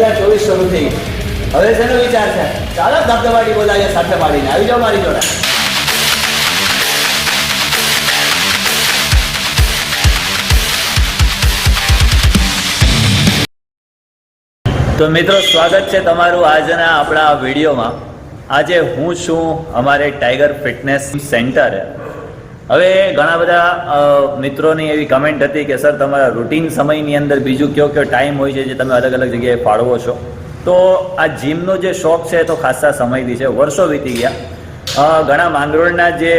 2024 શરૂ થઈ ગઈ. હવે શેનો વિચાર છે? ચાલો ધબધબાટી બોલાવીએ સાથે પાડીને. આવી જાઓ મારી જોડે. તો મિત્રો, સ્વાગત છે તમારું આજના આપણા વિડીયોમાં. આજે હું છું અમારે ટાઈગર ફિટનેસ સેન્ટર. હવે ઘણા બધા મિત્રોની એવી કમેન્ટ હતી કે સર તમારા રૂટીન સમયની અંદર બીજું કયો ટાઈમ હોય છે જે તમે અલગ અલગ જગ્યાએ ફાળવો છો. તો આ જીમનો જે શોખ છે તો ખાસા સમયથી છે, વર્ષો વીતી ગયા. ઘણા માંગરોળના જે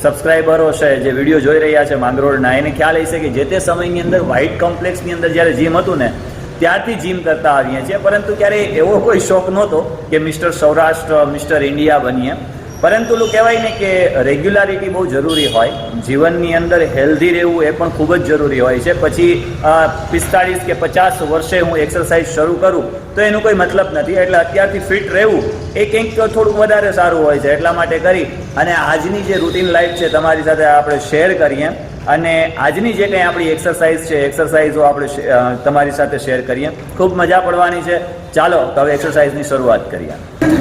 સબસ્ક્રાઈબરો છે, જે વિડીયો જોઈ રહ્યા છે માંગરોળના, એને ખ્યાલ હશે કે જે તે સમયની અંદર વ્હાઇટ કોમ્પ્લેક્સની અંદર જ્યારે જીમ હતું ને ત્યારથી જીમ કરતા આવીએ છીએ. પરંતુ ક્યારેય એવો કોઈ શોખ નહોતો કે મિસ્ટર સૌરાષ્ટ્ર, મિસ્ટર ઇન્ડિયા બનીએ. પરંતુ કહેવાય ને કે રેગ્યુલારિટી બહુ જરૂરી હોય જીવનની અંદર. હેલ્ધી રહેવું એ પણ ખૂબ જ જરૂરી હોય છે. પછી 45 કે 50 વર્ષે હું એક્સરસાઇઝ શરૂ કરું તો એનું કોઈ મતલબ નથી. એટલે અત્યારથી ફિટ રહેવું એ કંઈક થોડુંક વધારે સારું હોય છે. એટલા માટે કરી અને આજની જે રૂટીન લાઈફ છે તમારી સાથે આપણે શેર કરીએ, અને આજની જે કંઈ આપણી એક્સરસાઇઝ છે એક્સરસાઇઝો આપણે તમારી સાથે શેર કરીએ. ખૂબ મજા પડવાની છે. ચાલો તો હવે એક્સરસાઇઝની શરૂઆત કરીએ.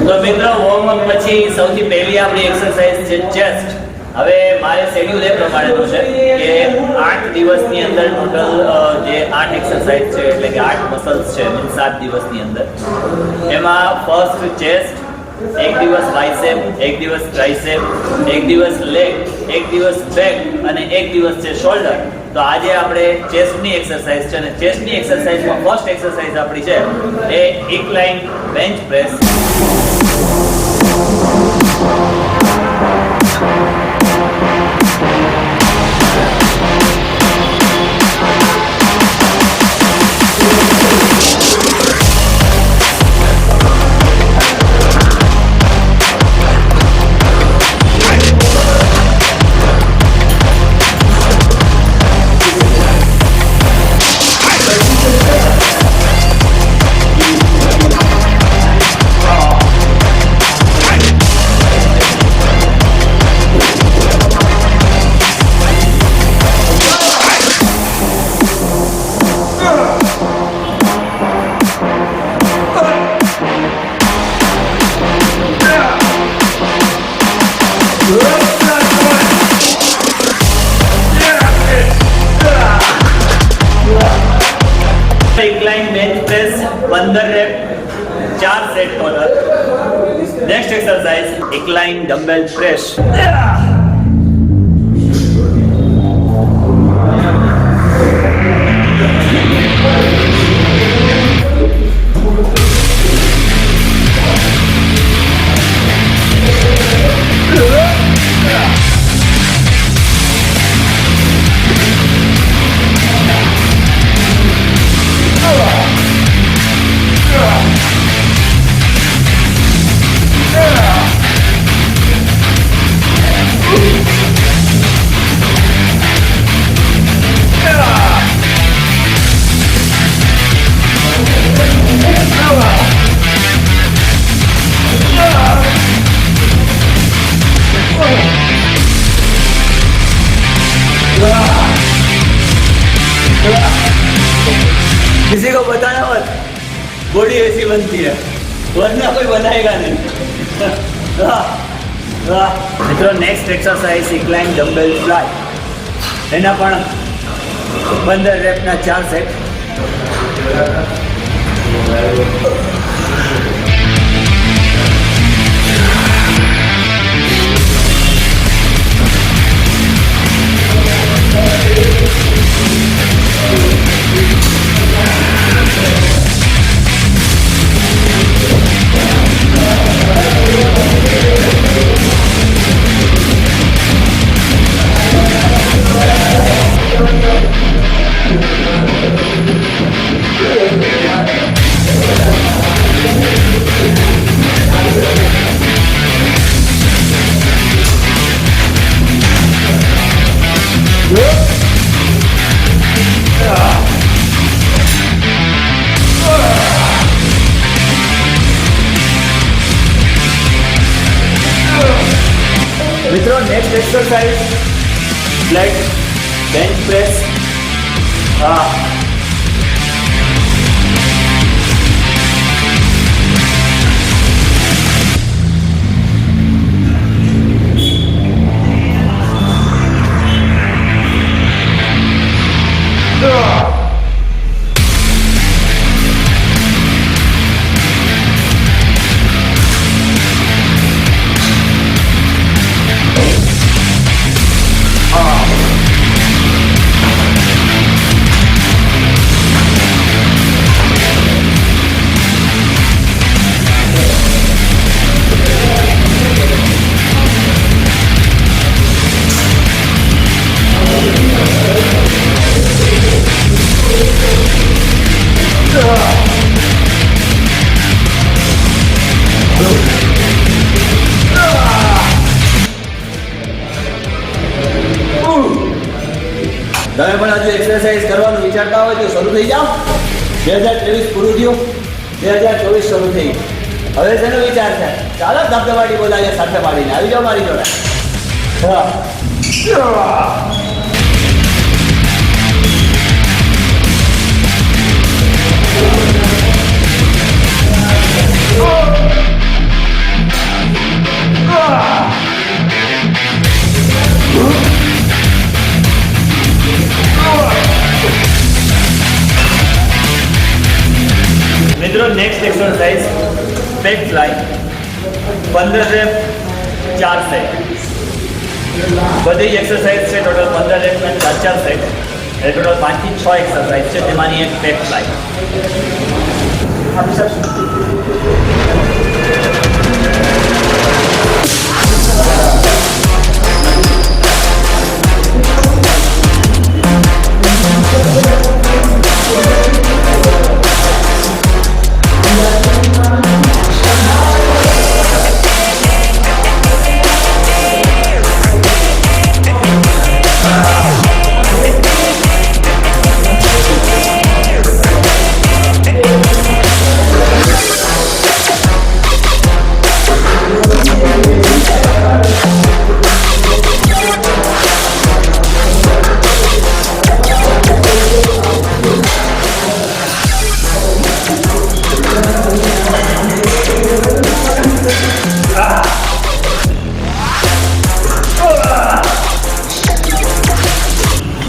તો મિત્રો, વોર્મઅપ પછી સૌથી પહેલી આપણી એક્સરસાઇઝ છે ચેસ્ટ. હવે મારે શેડ્યુલ એ પ્રમાણેનું છે કે 8 દિવસની અંદર ટોટલ જે 8 એક્સરસાઇઝ છે, એટલે કે 8 મસલ્સ છે 7 દિવસની અંદર. એમાં ફર્સ્ટ ચેસ્ટ, એક દિવસ બાયસેપ, એક દિવસ ટ્રાઇસેપ, એક દિવસ લેગ, એક દિવસ બેક અને એક દિવસ છે શોલ્ડર. તો આજે આપણે ચેસ્ટની એક્સરસાઇઝ છે, અને ચેસ્ટની એક્સરસાઇઝમાં ફર્સ્ટ એક્સરસાઇઝ આપણી છે એ incline bench press. Incline bench press 15 rep, 4 set total. Next exercise incline dumbbell press. किसी को बताना मत, बॉडी ऐसी बनती है, वरना कोई बनाएगा नहीं. મિત્રો, next exercise incline dumbbell fly. એના પણ 15 રેપના 4 સેટ. મિત્રો, next exercise flat bench press. તમે પણ હજુ એક્સરસાઇઝ કરવાનું વિચારતા હોય તો શરૂ થઈ જાઓ. 2023 પૂરું થયું, 2024 શરૂ થઈ. હવે શેનો વિચાર છે? ચાલો ધબધબાટી બોલાવીએ સાથે પાડીને. આવી જાઓ મારી જોડે. હા. મિત્રો next exercise pec fly 15 rep 4 set. બધી જ એક્સરસાઇઝ છે ટોટલ 15 રેપ અને 4 સેટ. એ ટોટલ 5 થી 6 એક્સરસાઇઝ છે, તેમાંની એક પેક ફ્લાય.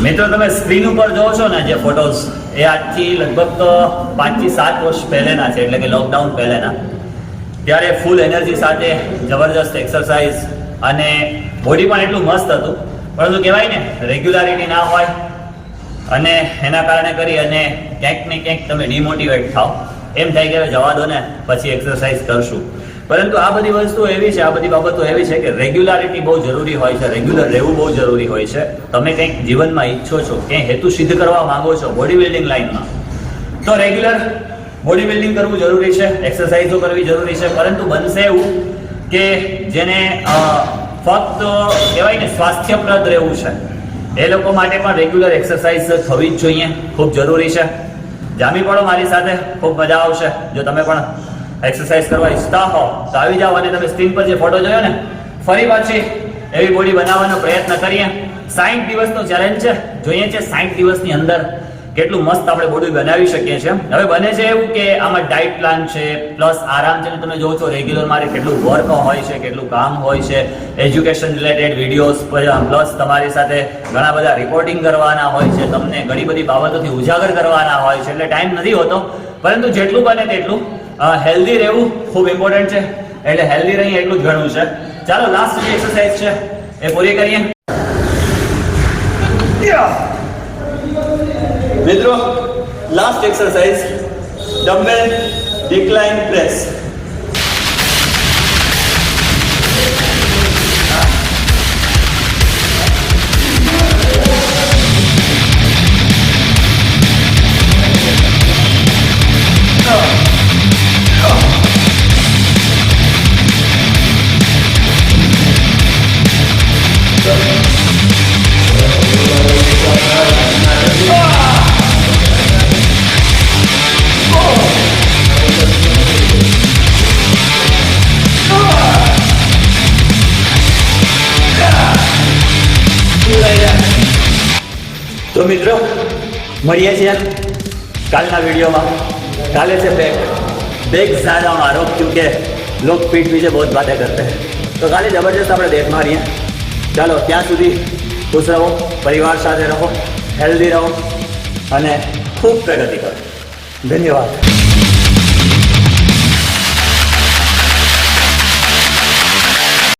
મિત્રો તમે સ્ક્રીન ઉપર જોવો છો ને જે ફોટોઝ, એ આજથી લગભગ 5 થી 7 વર્ષ પહેલાના છે, એટલે કે લોકડાઉન પહેલાના. ત્યારે ફૂલ એનર્જી સાથે જબરદસ્ત એક્સરસાઇઝ અને બોડી પણ એટલું મસ્ત હતું, પરંતુ કહેવાય ને રેગ્યુલારિટી ના હોય અને એના કારણે કરી અને ક્યાંક ને ક્યાંક તમે ડિમોટિવેટ થાવ. એમ થાય કે જવા દો ને, પછી એક્સરસાઇઝ કરશું. પરંતુ આ બધી વસ્તુઓ એવી છે, આ બધી બાબતો એવી છે કે રેગ્યુલારિટી બહુ જરૂરી હોય છે, રેગ્યુલર રહેવું બહુ જરૂરી હોય છે. તમે કંઈક જીવનમાં ઈચ્છો છો, ક્યાંય હેતુ સિદ્ધ કરવા માંગો છો બોડી બિલ્ડિંગ લાઈનમાં, તો રેગ્યુલર બોડી બિલ્ડિંગ કરવું જરૂરી છે, એક્સરસાઇઝો કરવી જરૂરી છે. પરંતુ બનશે એવું કે જેને ફક્ત કહેવાય ને સ્વાસ્થ્યપ્રદ રહેવું છે, એ લોકો માટે પણ રેગ્યુલર એક્સરસાઇઝ થવી જ જોઈએ, ખૂબ જરૂરી છે. જામી પડો મારી સાથે, ખૂબ મજા આવશે. જો તમે પણ એક્સરસાઇઝ કરવા ઈચ્છતા હો તો આવી જાઓ અને તમે સ્ક્રીન પર જે ફોટો જોયો ને, ફરી પાછી એવી બોડી બનાવવાનો પ્રયત્ન કરીએ. 60 દિવસનો ચેલેન્જ છે, જોઈએ છે 60 દિવસની અંદર કેટલું મસ્ત આપણે બોડી બનાવી શકીએ છીએ. હવે બને છે એવું કે આમાં ડાયટ પ્લાન છે, પ્લસ આરામ છે. તમે જોવો છો રેગ્યુલર મારે કેટલું વર્ક હોય છે, કેટલું કામ હોય છે, એજ્યુકેશન રિલેટેડ વિડીયોઝ, પ્લસ તમારી સાથે ઘણા બધા રિપોર્ટિંગ કરવાના હોય છે, તમને ઘણી બધી બાબતોથી ઉજાગર કરવાના હોય છે, એટલે ટાઈમ નથી હોતો. પરંતુ જેટલું બને તેટલું હેલ્ધી રહેવું ખૂબ ઇમ્પોર્ટન્ટ છે, એટલે હેલ્ધી રહીએ એટલું જ ઘણું છે. ચાલો લાસ્ટ જે એક્સરસાઇઝ છે એ પૂરી કરીએ. મિત્રો last exercise dumbbell decline press. તો મિત્રો મળીએ છીએ કાલના વિડીયોમાં. काले से बैग ज़्यादा आरोप क्योंकि लोग पीठ पीछे बहुत बातें करते हैं, तो काले जबरदस्त अपने देख मारिए. चलो त्या सुधी खुश रहो, परिवार साथ रहो, हेल्दी रहो અને ખૂબ પ્રગતિ કરો. ધન્યવાદ.